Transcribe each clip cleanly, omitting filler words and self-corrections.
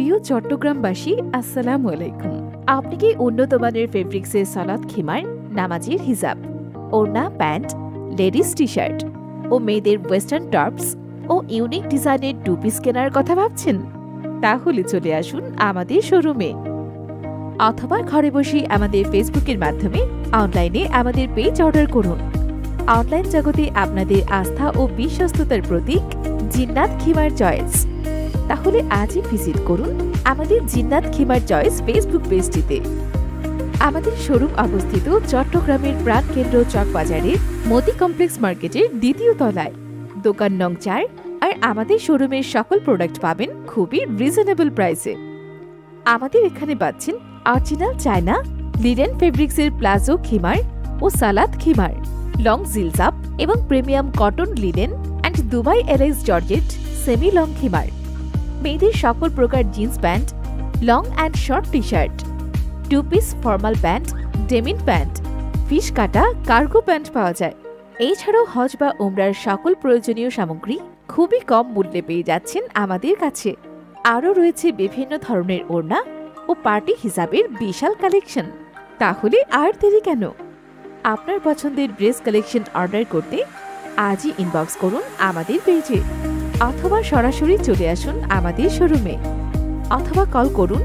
প্রিয় চট্টগ্রামবাসী, আসসালামু আলাইকুম। আপনি কি উন্নত মানের ফেব্রিক্সের সালাদ খিমার, নামাজের হিজাব, ওড়না, প্যান্ট, লেডিস টি শার্ট ও মেয়েদের ওয়েস্টার্ন টপস ও ইউনিক ডিজাইনের টু পিস কেনার কথা ভাবছেন? তাহলে চলে আসুন আমাদের শোরুমে, অথবা ঘরে বসে আমাদের ফেসবুকের মাধ্যমে অনলাইনে আমাদের পেজ অর্ডার করুন। অনলাইন জগতে আপনাদের আস্থা ও বিশ্বস্ততার প্রতীক জিন্নাত খিমার চয়েস। তাহলে আজই ভিজিট করুন আমাদের জিন্নাত খিমার চয়েস ফেসবুক পেজটিতে। আমাদের শোরুম অবস্থিত চট্টগ্রামের প্রাণকেন্দ্র চকবাজারের মতি কমপ্লেক্স মার্কেটের দ্বিতীয় তলায়, দোকান নং ৪। আর আমাদের শোরুমের সকল প্রোডাক্ট পাবেন খুবই রিজনেবল প্রাইসে। আমাদের এখানে পাচ্ছেন অরিজিনাল চায়না লিনেন ফেব্রিক্সের প্লাজো খিমার ও সালাদ খিমার, লং জিলজাপ এবং premium cotton linen and Dubai এলাইস জর্জেট সেমি লং খিমার, মেয়েদের সকল প্রকার jeans pant, long and short T shirt, two piece formal pant, denim pant, fish কাটা কার্গো প্যান্ট পাওয়া যায়। এছাড়াও হজ বা উমরার সকল প্রয়োজনীয় সামগ্রী খুবই কম মূল্যে পেয়ে যাচ্ছেন আমাদের কাছে। আরও রয়েছে বিভিন্ন ধরনের ওড়না ও পার্টি হিসাবের বিশাল কালেকশন। তাহলে আর দেরি কেন? আপনার পছন্দের ড্রেস কালেকশন অর্ডার করতে আজই ইনবক্স করুন আমাদের পেজে, অথবা সরাসরি চলে আসুন আমাদের শোরুমে, অথবা কল করুন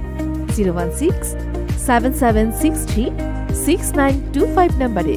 016-7763-6925 নম্বরে।